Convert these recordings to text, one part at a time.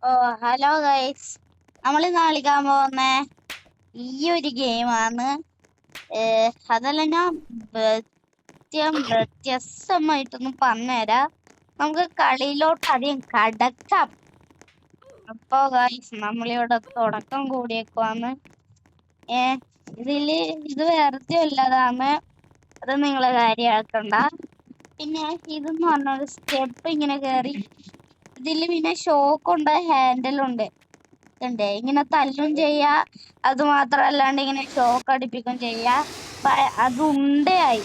ഓ hello guys, നമ്മൾ കളിക്കാൻ പോകുന്ന ഈ ഒരു ഗെയിമാണ്. അതെല്ലാം ഞാൻ വ്യത്യസ്തമായിട്ടൊന്ന് പറഞ്ഞുതരാം. നമുക്ക് കളിയിലോട്ട് അധികം കടക്കാം. അപ്പൊ ഗൈസ്, നമ്മളിവിടെ തുടക്കം കൂടിയേക്കുവാന്ന്. ഇത് വെറുതെ ഉള്ളതാണ്, അത് നിങ്ങളെ കാര്യമാക്കണ്ട. പിന്നെ ഇതെന്ന് പറഞ്ഞൊരു സ്റ്റെപ്പ് ഇങ്ങനെ കയറി, ഇതില് പിന്നെ ഷോക്കുണ്ട്, ഹാൻഡിലുണ്ട്. ഇങ്ങനെ തല്ലും ചെയ്യാ, അത് മാത്രല്ലാണ്ട് ഇങ്ങനെ ഷോക്ക് അടിപ്പിക്കും ചെയ്യാ. അത് ഉണ്ടയായി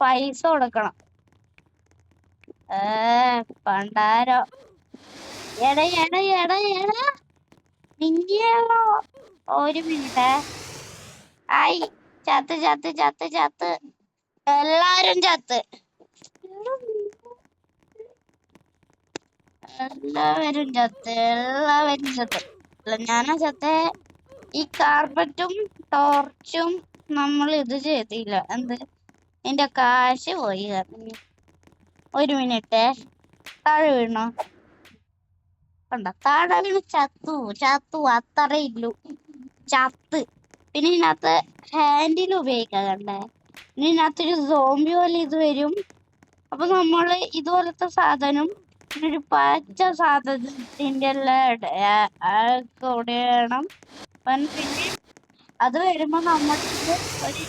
പൈസ കൊടുക്കണം. പണ്ടാരോ എട എട എട എട നിങ്ങളോ, ഒരു മിനിറ്റ്. ആയി, ചത്ത് ചത്ത് ചത്ത് ചത്ത് എല്ലാരും ചത്ത്, എല്ലാവരും ചത്ത്, എല്ലാവരും ചത്ത്. ഞാനാ ചത്തേ. ഈ കാർപ്പറ്റും ടോർച്ചും നമ്മൾ ഇത് ചെയ്തില്ല. എന്റെ കാശ് പോയി. ഒരു മിനിറ്റ്, താഴെ വീണോ? കണ്ട, താഴെ വീണ് ചത്തു ചത്തു, അത്രേ ഇല്ലു, ചത്ത്. പിന്നെ ഇതിനകത്ത് ഹാൻഡിൽ ഉപയോഗിക്കാം. കണ്ടേ, ഇതിനകത്തൊരു സോംബി പോലെ ഇത് വരും. അപ്പൊ നമ്മള് ഇതുപോലത്തെ സാധനം ഒരു പച്ച സാധനത്തിന്റെ കൂടെ വേണം. പിന്നെ അത് വരുമ്പോ നമ്മൾക്ക് ഒരു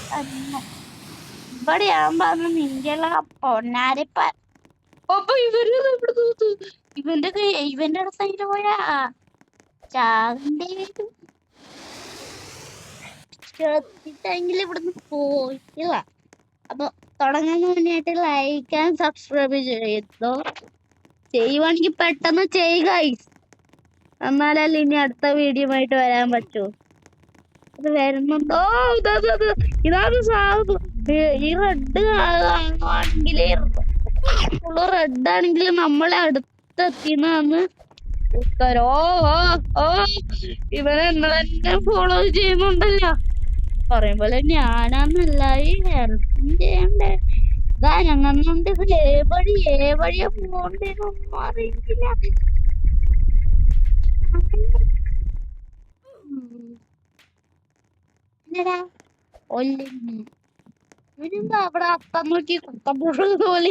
ഇവിടെയാകുമ്പോ അന്ന് നിന്റെല പൊന്നാരിപ്പ. അപ്പൊ ഇവന്റെ അടുത്ത് പോയാ ചാകണ്ടേ വരും. ചെറുത്തിട്ടെങ്കിൽ ഇവിടുന്ന് പോയില്ല. അപ്പൊ തുടങ്ങാൻ മുന്നായിട്ട് ലൈക്ക് ആൻഡ് സബ്സ്ക്രൈബ് ചെയ്തോ. ചെയ്യുവാണെങ്കിൽ പെട്ടെന്ന് ചെയ്യുക, എന്നാലല്ലേ ഇനി അടുത്ത വീഡിയോ ആയിട്ട് വരാൻ പറ്റൂ. അത് വരുന്നുണ്ടോ? ഇതാണ് സാധനം. ഈ റെഡ് ആണെങ്കിൽ, റെഡ് ആണെങ്കിൽ നമ്മളെ അടുത്തെത്തിന്ന് ഉത്തരോ. ഇവനെ എന്നെ ഫോളോ ചെയ്യുന്നുണ്ടല്ലോ. പറയും പോലെ ഞാനാന്നല്ല ഈ ഹെൽപ്പും ചെയ്യണ്ടേ. ഇതാ ഞങ്ങളുണ്ട്. ഇത് ഏവഴിയാ പോണ്ടേന്നൊന്നും അറിയില്ല. ഇവനെന്താ അവിടെ അത്തം നോക്കി കുത്തമ്പുഴ പോലെ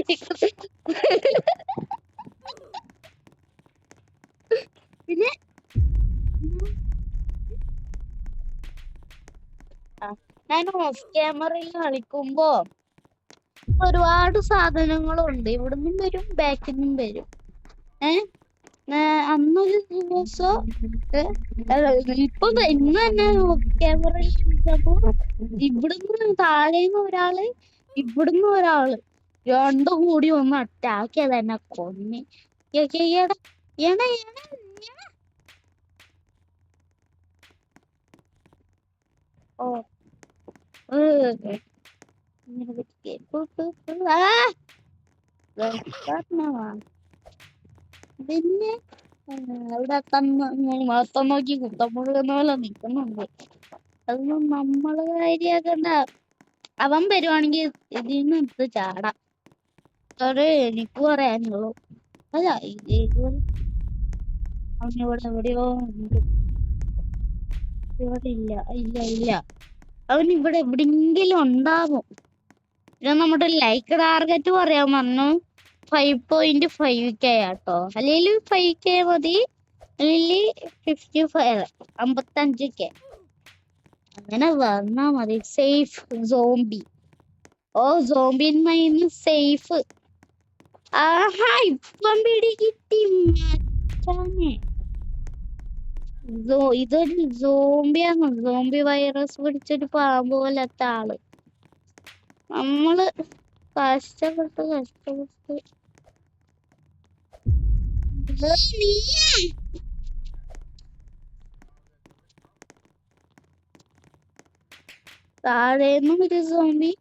പിന്നെ ഞാൻ ഓഫ് ക്യാമറയിൽ കളിക്കുമ്പോ ഒരുപാട് സാധനങ്ങളുണ്ട്. ഇവിടുന്നും വരും, ബാക്കിൽ നിന്നും വരും. അന്നൊരു ദിവസം ഇപ്പൊ ഇന്ന് തന്നെ ഓഫ് ക്യാമറയിൽ കളിച്ചപ്പോ ഇവിടുന്ന് താഴേന്ന് ഒരാള്, ഇവിടുന്ന് ഒരാള്, രണ്ടും കൂടി ഒന്ന് അറ്റാക്ക് ചെയ്ത് എന്നെ കൊന്ന്. പിന്നെ അവിടെ അത്തം നോക്കി കുത്തമുഴുകുന്ന പോലെ നിക്കുന്നുണ്ട്. അതൊന്നും നമ്മള് കാര്യാക്കണ്ട. അവൻ വരുവാണെങ്കിൽ ഇതിന്ന് എടുത്ത് ചാടാം. എനിക്ക് പറയാനുള്ളൂ. അല്ല, അവനിവിടെ എവിടെയോ ഉണ്ട്. ഇവിടെ ഇല്ല ഇല്ല ഇല്ല, അവൻ ഇവിടെ എവിടെയെങ്കിലും ഉണ്ടാവും. ഇത് നമ്മുടെ ലൈക്ക് ടാർഗറ്റ് പറയാൻ വന്നു 5.5K ആട്ടോ. അല്ലെങ്കിൽ 5K മതി, അല്ലെങ്കിൽ 55K അങ്ങനെ വന്നാ മതി. Safe zombie. സോംബി മൈന്ന് സേഫ്. ആഹാ, ഇപ്പം പിടികിട്ടി മച്ചാനെ. ഇതൊരു സോംബിയാണ്. സോംബി വൈറസ് പിടിച്ചൊരു പാമ്പ് പോലത്തെ ആള്. നമ്മള് കഷ്ടപ്പെട്ട് താഴേന്നും ഒരു സോംബി.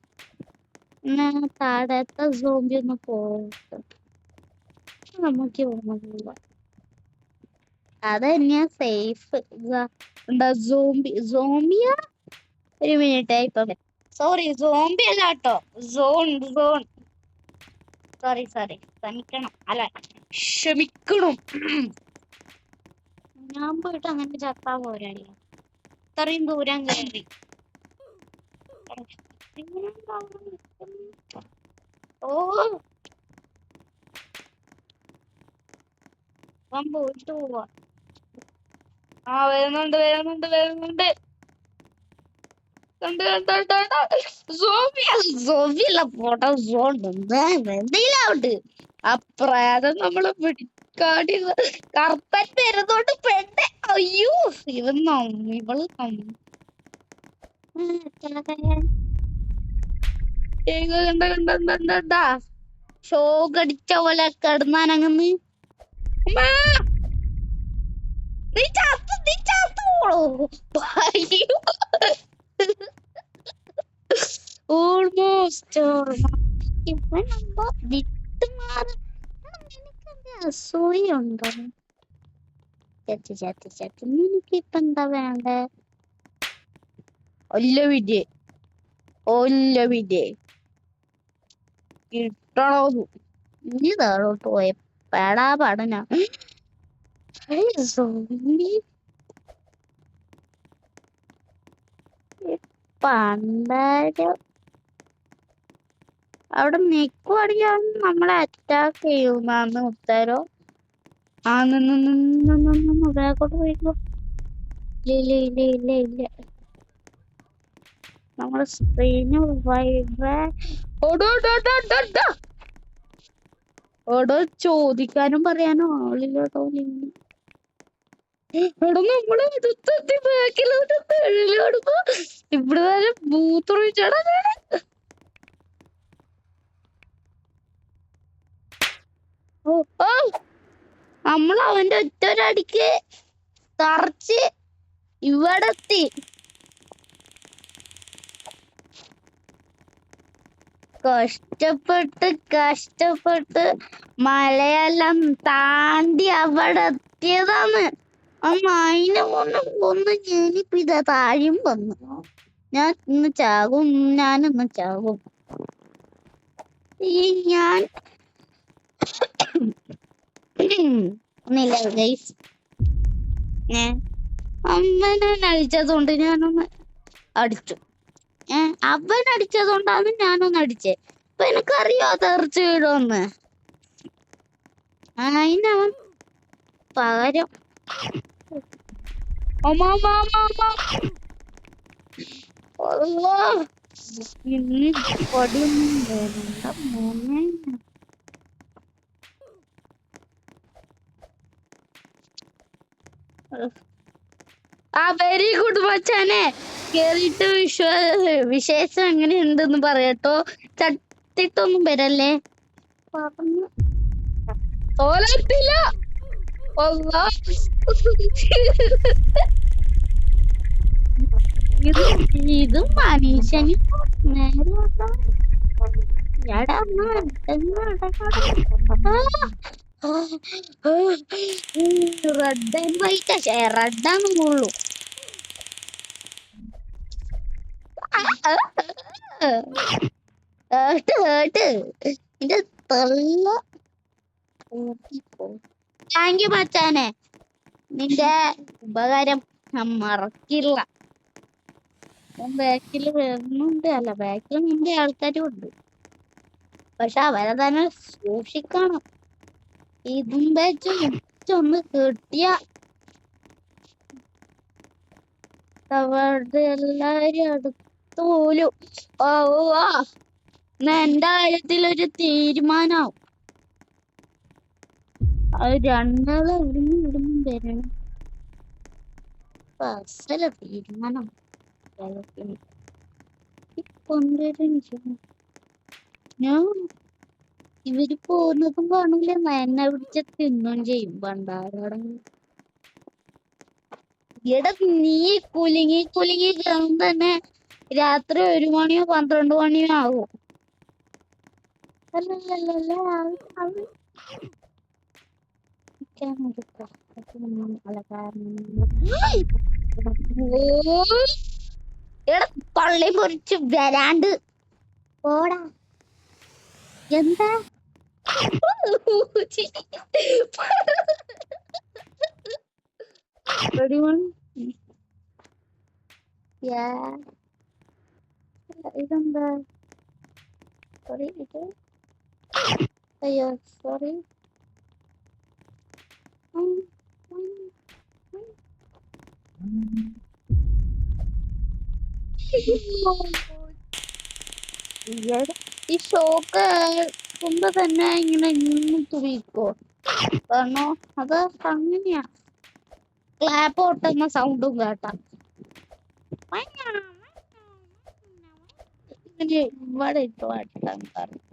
താഴത്തെ സോംബി ഒന്ന് പോയിട്ട് നമുക്ക് പോകാൻ. അതന്നെയാ സേഫ്. സോംബിയാ? ഒരു മിനിറ്റ്, ഇപ്പൊ സോറി, സോംബി അല്ല കേട്ടോ, സോൺ. സോറി ക്ഷമിക്കണം. ഞാൻ പോയിട്ട് അങ്ങനെ ചത്താ പോരല്ലോ. ഇത്രയും ദൂരം കയറി. ഓ ഞാൻ പോയിട്ട് പോവാ. ആ വരുന്നുണ്ട് വരുന്നുണ്ട് വരുന്നുണ്ട്. സോഫിയല്ല പോട്ടെ എന്തെങ്കിലാവട്ടെ. അപ്രേതം നമ്മള് പിടിക്കാടി കറുപ്പൻ വരുന്നോണ്ട് പെണ്ണെ. അയ്യോ ഇവൻ ഇവള് കണ്ട ഷോ കടിച്ച പോലെ കിടന്നാനങ്ങന്ന്. നീ ചാത്തോളൂ. ഓൾമോസ്റ്റ് ഇവനുമ്പോ വിട്ടുമാറി. നിനക്കെന്താ അസൂയുണ്ടോ? ചത്തി നിനക്കിപ്പ എന്താ വേണ്ടേ? ഒല്ല വിദ്യ കിട്ടണോ? നീ താഴോട്ട് പോയ പേടാ പഠന പണ്ടാരം അവിടെ നിക്കുവാണെങ്കിൽ നമ്മളെ അറ്റാക്ക് ചെയ്യുമെന്ന് ഉത്തരോ. ആ നിന്ന് ബാക്കോട്ട് പോയിക്കോ. ഇല്ല നമ്മളെ സ്ക്രീന് ഓടോ ചോദിക്കാനും പറയാനും ആളില്ലോട്ടോ. എടാ നമ്മള് അടുത്തെത്തി ബാക്കിലോട്ട് തെഴിലോടുമ്പോ ഇവിടെ വരെ മൂത്രൊഴിച്ചാടാ. നമ്മൾ അവന്റെ ഒറ്റൊരടിക്ക് തറച്ച് ഇവിടെ എത്തി. കഷ്ടപ്പെട്ട് മലയെല്ലാം താണ്ടി അവിടെ എത്തിയതാണ്. അതിനെ കൊന്ന് ഞാനിപ്പോ ഇതാ താഴെയും വന്നു. ഞാനിന്ന് ചാകും. ഞാൻ ഒന്നില്ല ഗൈസ്. അമ്മനെ അടിച്ചതുകൊണ്ട് ഞാനൊന്ന് അടിച്ചു. അവൻ അടിച്ചതുകൊണ്ടാണ് ഞാനൊന്ന് അടിച്ചേ. അപ്പൊ എനിക്കറിയോ തെറിച്ച് വീഴുമെന്ന്. അതിനവൻ പകരം പൊടിയൊന്നും വേണ്ട മോനെ. വെരി ഗുഡ് മച്ചാനെ. കേറിയിട്ട് വിശേഷം എങ്ങനെയുണ്ടെന്ന് പറയട്ടോ. ചത്തിട്ടൊന്നും വരല്ലേ. തോലത്തില്ല. ഇത് മനുഷ്യന് നേരെ റെഡ് ആൻഡ് വൈറ്റ് റെഡാന്ന് ഉള്ളു. എന്റെ തള്ള. താങ്ക് യു മച്ചാനെ. നിന്റെ ഉപകാരം ഞാൻ മറക്കില്ല. ബാക്കിൽ വരുന്നുണ്ട്. അല്ല ബാക്കിൽ നിന്റെ ആൾക്കാരും ഉണ്ട്. പക്ഷെ അവരെ തന്നെ സൂക്ഷിക്കണം. ഇതും വെച്ചൊന്ന് കിട്ടിയ അവരുടെ എല്ലാരും അടുത്ത് പോലും എന്റെ കാര്യത്തിലൊരു തീരുമാനാവും. അത് രണ്ടാളെ ഇവിടുന്ന് വരണം. അസല തീരുമാനം. ഞാൻ ഇവര് പോകുന്നതും കാണില്ല. എന്നെ പിടിച്ച തിന്നും ചെയ്യും. പണ്ടാരോടെങ്കിലും എടാ നീ കുലുങ്ങി തന്നെ രാത്രി 1 മണിയോ 12 മണിയോ ആകും. എടാ പള്ളി പൊറിച്ച് വരാണ്ട് പോടാ. എന്താ Ready one? Yeah. ഇതെന്താ? Sorry, ഇത്. അയ്യോ, sorry. ഈ ഷോക്ക് കൊണ്ട് തന്നെ ഇങ്ങനെ തുറിക്കോ? കാരണം അത് അങ്ങനെയാ. ക്ലാപ്പ് പൊട്ടുന്ന സൗണ്ടും കേട്ടാ. ഇങ്ങനെ ഇവിടെ ഇട്ട് വാട്ടാൻ കറുത്ത.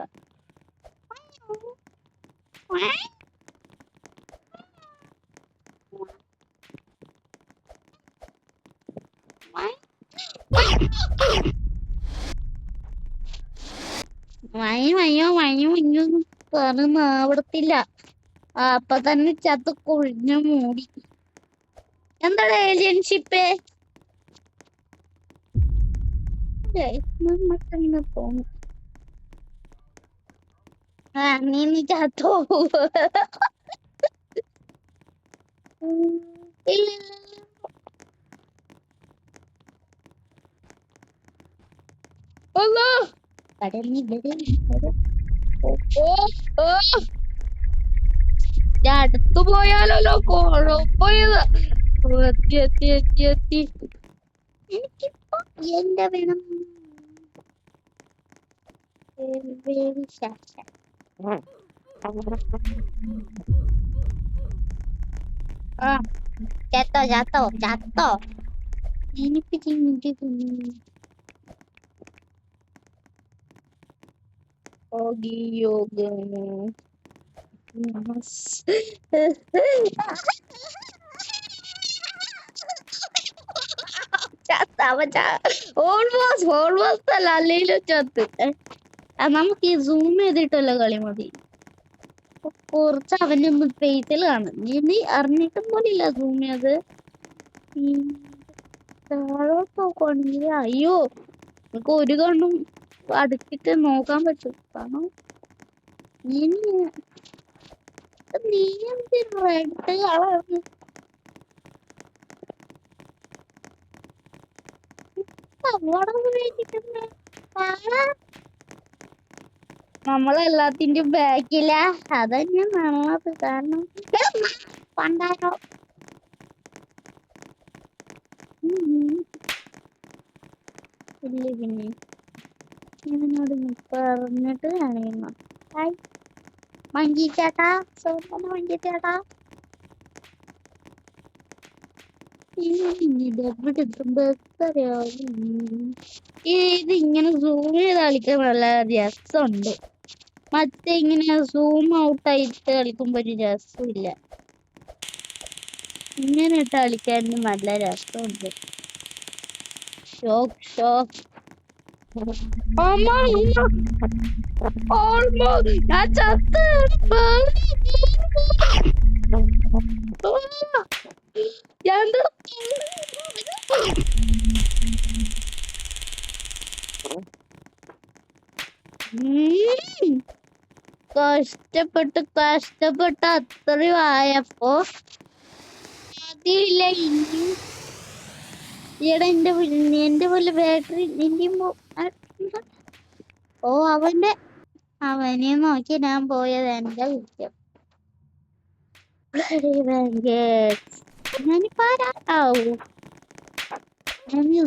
മഞ്ഞു പറഞ്ഞ ആവടത്തില്ല. അപ്പൊ തന്നെ ചത്ത് കൊഴിഞ്ഞു മൂടി. എന്താണ് ഏലിയൻഷിപ്പ്? നമ്മക്കങ്ങനെ തോന്നും. നീ ചത്തോ? ഇല്ല. അടുത്തു പോയാലോ കുഴപ്പമില്ല. എനിക്കിപ്പോ എന്റെ വേണം. ചത്തോ എനിക്ക് ഓൾമോസ്റ്റ് അല്ല, അല്ലെങ്കിലും ചത്ത്. നമുക്ക് ഈ സൂം ചെയ്തിട്ടല്ലോ കളി മതി. കുറച്ച് അവന്റെ ഫേസിൽ കാണും. നീ അറിഞ്ഞിട്ടും പോലില്ല സൂം ചെയ്ത്. നോക്കുകയാണെങ്കിൽ അയ്യോ, നമുക്ക് ഒരു കണ്ണും അടുത്തിട്ട് നോക്കാൻ പറ്റും. കാരണം നീ എന്ത് റെഡ് കളറ്? നമ്മളെല്ലാത്തിന്റെയും ബാക്കില. അതന്നെ നല്ലത്. കാരണം പണ്ടാരോ ഇല്ല. പിന്നെ ഇതിനോട് പറഞ്ഞിട്ട് അറിയുന്നു. ഹായ് മങ്കി ചേട്ടാ, മങ്കി ചേട്ടാ. ഇത് ഇങ്ങനെ സൂം ചെയ്ത് കളിക്കാൻ നല്ല രസമുണ്ട്. മറ്റേ ഇങ്ങനെ സൂം ഔട്ട് ആയിട്ട് കളിക്കുമ്പോ ഒരു രസമില്ല. ഇങ്ങനെ ഇട്ട് കളിക്കാൻ നല്ല രസമുണ്ട്. ഷോക്ക് ഞാൻ ചത്ത്. കഷ്ടപ്പെട്ട് അത്രയും ആയപ്പോ അതില്ല. ഇനി ഈടെ എന്റെ പോലെ ബാറ്ററി അവനെ നോക്കി ഞാൻ പോയത് എന്റെ കുറ്റം. ഞാനിപ്പോ ഞാൻ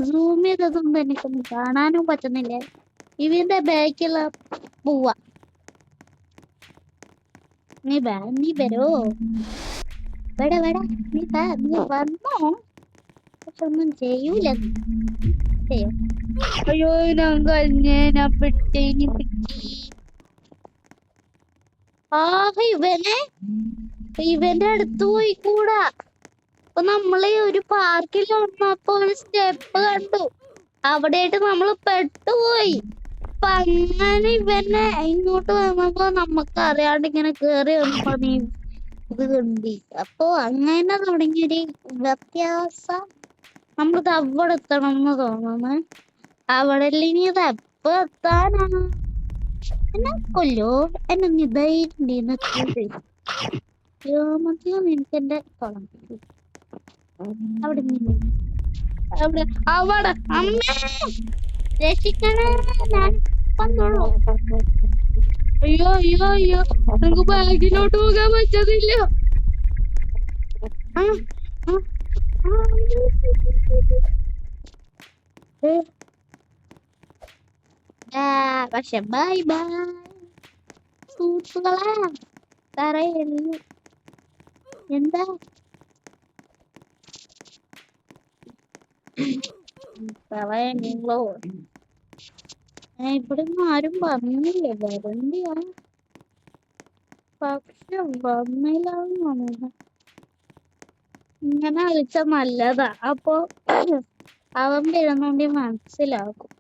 സൂം ചെയ്തതുകൊണ്ട് എനിക്കൊന്നും കാണാനും പറ്റുന്നില്ല. ഇവന്റെ ബാക്കിലുള്ള പോവാ. നീ വരോ? നീ വന്നോ? പക്ഷെ ഒന്നും ചെയ്യൂല. അയ്യോ, ഞാൻ പെട്ടി. ഇവന്റെ അടുത്ത് പോയി കൂടാ. അപ്പൊ നമ്മള് ഒരു പാർക്കിൽ വന്നപ്പോ ഒരു സ്റ്റെപ്പ് കണ്ടു. അവിടെയായിട്ട് നമ്മള് പെട്ടുപോയി. അപ്പൊ അങ്ങനെ ഇവനെ ഇങ്ങോട്ട് വന്നപ്പോ നമുക്ക് അറിയാണ്ട് ഇങ്ങനെ കേറി വന്നപ്പോ ഇത് കണ്ടി. അപ്പൊ അങ്ങനെ തുടങ്ങിയൊരു വ്യത്യാസം. നമ്മളിത് അവിടെ എത്തണം എന്ന് തോന്നുന്നു. അവിടെ ഇനി ഇത് എപ്പോ എത്താനാണ്? എന്നെ കൊല്ലോ? എന്നെ നീ ധൈര്യം മതിയോ? എനിക്ക് എന്റെ കുളം അവിടെ നിന്ന് അവിടെ അവിടെ അമ്മേ രക്ഷിക്കണേ ഞാൻ വന്നോളൂ. അയ്യോ അയ്യോ അയ്യോ നമുക്ക് ബാഗിലോട്ട് പോകാൻ പറ്റത്തില്ല. ആ, ആ, ആ. പക്ഷെ ബൈ ബൈ സുഹൃത്തുക്കളെ. തറയുള്ളൂ എന്താ പറയുന്നോ? ഇവിടുന്ന് ആരും പറഞ്ഞില്ലേ വരണ്ടിയാ, പക്ഷെ വന്നില്ലാന്ന്. ഇങ്ങനെ കളിച്ച നല്ലതാ, അപ്പൊ അവൻ വരുന്നോണ്ടി മനസ്സിലാക്കും.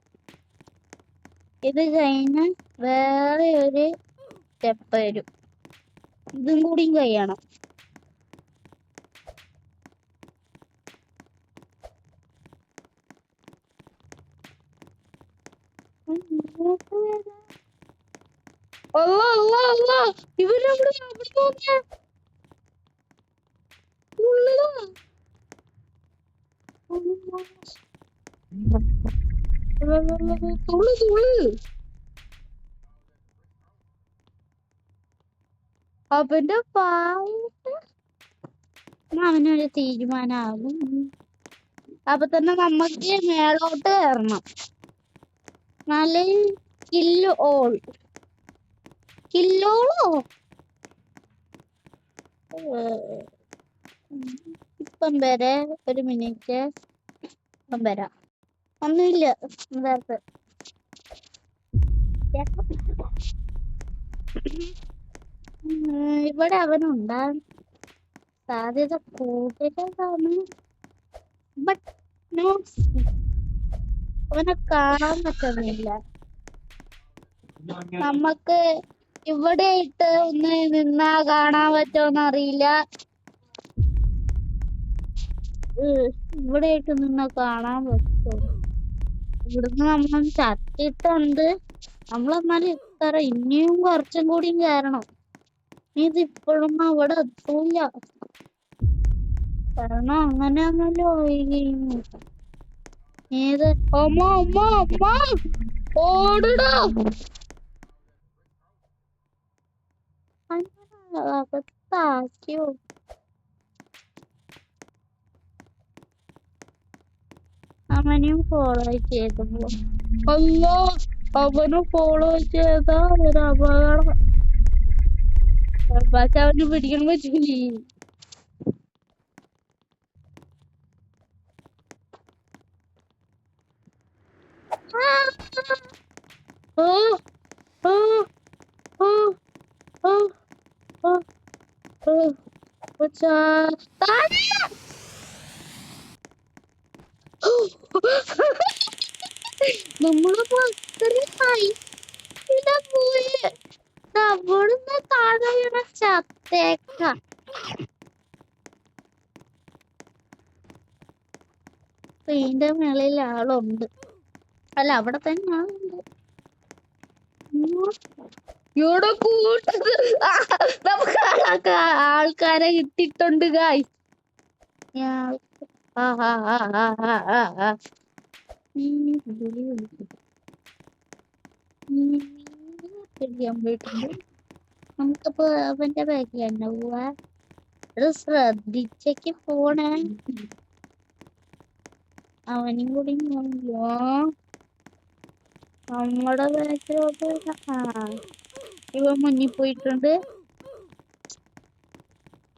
ഇത് കഴിഞ്ഞ് വേറെ ഒരു സ്റ്റെപ്പ് വരും, ഇതും കൂടിയും കഴിയണം. ഇവരവിടെ തുള്ളു തുള്ളു. അവന്റെ പാട്ട് അവനൊരു തീരുമാനാകും. അപ്പൊ തന്നെ നമ്മക്ക് മേളോട്ട് കയറണം. നല്ല കില്ല് ഓൾ കില്ലോളോ ഇപ്പം വരെ ഒരു മിനിറ്റ് ഇപ്പം വരാം. ഒന്നുമില്ല നേരത്തെ ഇവിടെ അവനുണ്ടാകാൻ സാധ്യത കൂടുതലാണ്. ബട്ട് നോ, അവനെ കാണാൻ പറ്റുന്നില്ല. നമുക്ക് ഇവിടെ ഇട്ട് ഒന്ന് നിന്നാ കാണാൻ പറ്റുമോന്ന് അറിയില്ല. ഇവിടെ ഇട്ട് നിന്നാ കാണാൻ പറ്റുമോ? ഇവിടുന്ന് നമ്മൾ ചത്തിട്ടുണ്ട്. നമ്മളെന്നാലും ഇത്ര ഇനിയും കുറച്ചും കൂടിയും കയറണം. ഇതിപ്പോഴും അവിടെ എത്തൂല, കാരണം അങ്ങനെയാണല്ലോ ഏത്. അമ്മ അമ്മ അമ്മ ഓടടാ. അകത്താക്കിയോ? അവനെയും ഫോളോ ചെയ്തപ്പോ അല്ലോ അവന് ഫോളോ ചെയ്താ ഒരു അപകടം. പക്ഷെ അവന് പിടിക്കാൻ പറ്റില്ലേ. ഓ ഓ ഓ ഓ ഓ ഓ നമ്മളിപ്പോ അത്രയായി പോയി. അവിടുന്ന് താഴെ വീണ ചത്തേക്ക. ഇതിന്റെ മേളിൽ ആളുണ്ട്. അല്ല അവിടെ തന്നെ ആളുണ്ട്. ഇവിടെ കൂട്ടത് നമുക്ക് ആൾക്കാരെ കിട്ടിയിട്ടുണ്ട് ഗായ്. നമുക്കിപ്പോ അവന്റെ ബാക്കിൽ തന്നെ പോവാ. അത് ശ്രദ്ധിച്ചേക്ക് പോണേ. അവനും കൂടി നമ്മുടെ ബാക്കിലോട്ട്. ഇവ മുന്നിൽ പോയിട്ടുണ്ട്.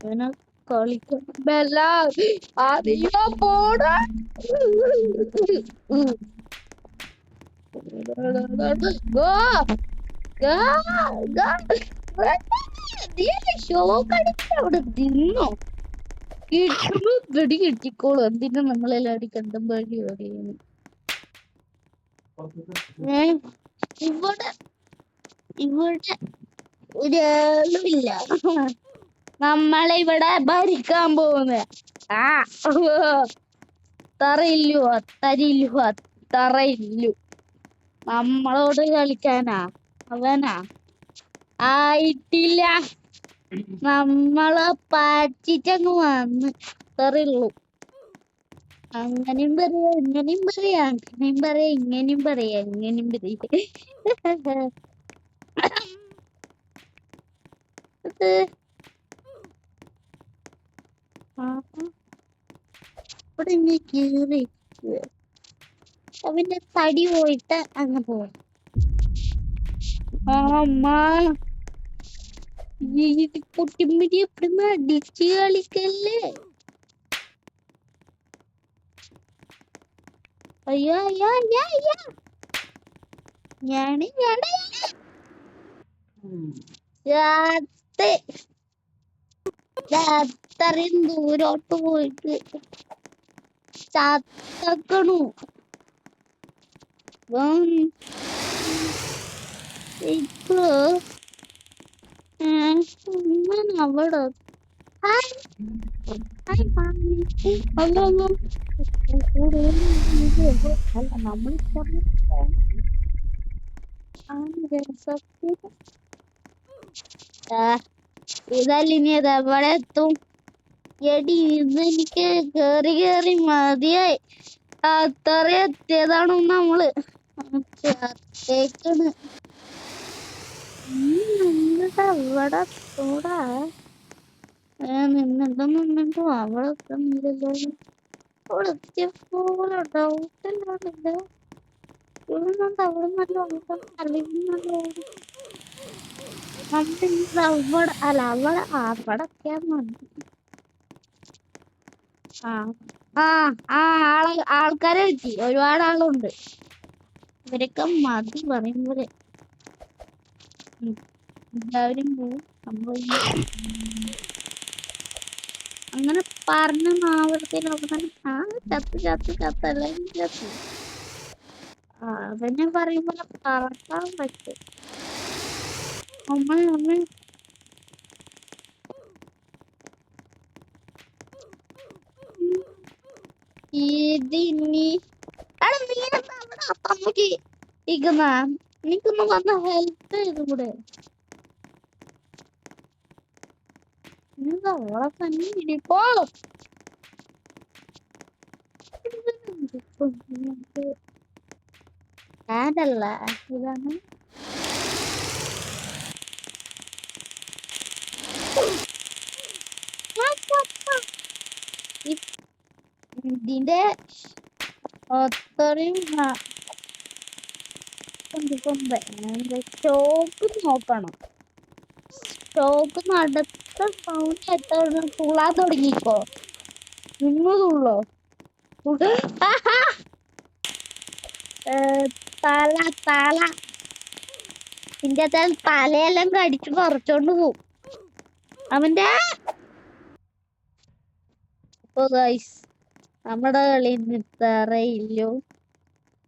അവനെ കളിക്കും ബെല്ല ആദ്യോ പോടാ. അവിടെ തിന്നോ കിട്ടുമ്പോ വെടി കിട്ടിക്കോളൂ. എന്തിനാ നമ്മളെല്ലാം അടിക്കണ്ടും വഴി പറയുന്നു. ഇവിടെ ഇവിടെ ഒരാളുമില്ല. നമ്മളിവിടെ ഭരിക്കാൻ പോകുന്ന അത്രയില്ലു അത്തരില്ലു അത്രയില്ലു. നമ്മളോട് കളിക്കാനാ അവനാ ആയിട്ടില്ല. നമ്മളെ പാറ്റിച്ചങ്ങ് വന്ന് അത്രയുള്ളൂ. അങ്ങനെയും പറയാ ഇങ്ങനെയും പറയാ അങ്ങനെയും പറയാ ഇങ്ങനെയും പറയാ ഇങ്ങനെയും പറയാ ഇത് ആഹാ, ഇവിടെ ഇങ്ങനെ കീറി അവന്റെ തടി പോയിട്ട് അങ്ങ് പോവും. അമ്മ ഈ കുട്ടിമ്മിടി എപ്പോഴും അടിച്ച് കളിക്കല്ലേ. അയ്യോ അയ്യോ അയ്യോ അയ്യോ ഞാന് അത്രയും ദൂരോട്ട് പോയിട്ട് ചത്തക്കണു. ഇപ്പൊ അവിടെ അല്ല നമ്മൾ ഇതല്ല ഇനി അത് എവിടെ എത്തും. എടി ഇതെനിക്ക് കേറി കേറി മതിയായി. അത്ര എത്തിയതാണ് നമ്മള് ചത്തേക്കണ്. അവിടെ കൂടാ നിന്നിട്ടും അവിടെ എത്തുന്നില്ലല്ലോ. അവിടെ എത്തിയപ്പോലെ ഡൗട്ടില്ലാണ്ടില്ല. ഇവിടുന്നുണ്ട് അവിടെ നല്ല ഓട്ടം അല്ലെങ്കിൽ നല്ല ഓടി അവിടെ അല്ല അവിടെ അവിടെ എത്തിയാൽ മതി. ആ ആ ആ ആൾക്കാരെ കിട്ടി. ഒരുപാട് ആളുണ്ട്. ഇവരൊക്കെ മതി പറയുമ്പോലെ എല്ലാവരും പോവും. അങ്ങനെ പറഞ്ഞ ആവർത്തിയിൽ അവിടെ തന്നെ ആ ചത്ത് ചത്ത്. അതന്നെ പറയുമ്പോലെ പറക്കാൻ പറ്റും. അമ്മ ഇതിനി അമ്മക്ക് ഇരിക്കുന്ന എനിക്കൊന്ന് വന്ന ഹെൽപ്പ് ചെയ്തും കൂടെ. അവളെ തന്നെ ഇടിപ്പോ ഞാനല്ല ഇതാണ്. ഇതിന്റെ അത്രയും സ്റ്റോക്ക് നോക്കണം. സ്റ്റോക്ക് അടുത്ത സൗണ്ട് എത്ര തുള്ളാൻ തുടങ്ങിക്കോ. നിന്നതുള്ളോ തല തല ഇതിന്റെ തലയെല്ലാം കടിച്ചു പറിച്ചോണ്ട് പോവും അവന്റെ. നമ്മുടെ കളി നിർത്താറേയില്ലോ.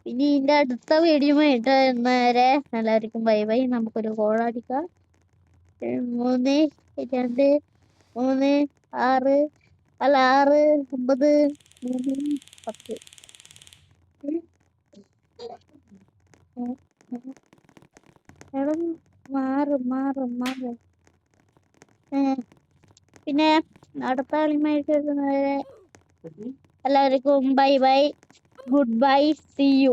ഇനി ഇതിന്റെ അടുത്ത വീഡിയോ ആയിട്ട് വരെ എല്ലാവർക്കും ബൈ ബൈ. നമുക്കൊരു കോൾ അടിക്കാം. 3 2 3 6 അല്ല 6 9 3 10 മാറും. പിന്നെ അടുത്ത കളിയുമായിട്ട് വരുന്നവരെ എല്ലാവർക്കും bye bye, goodbye, see U.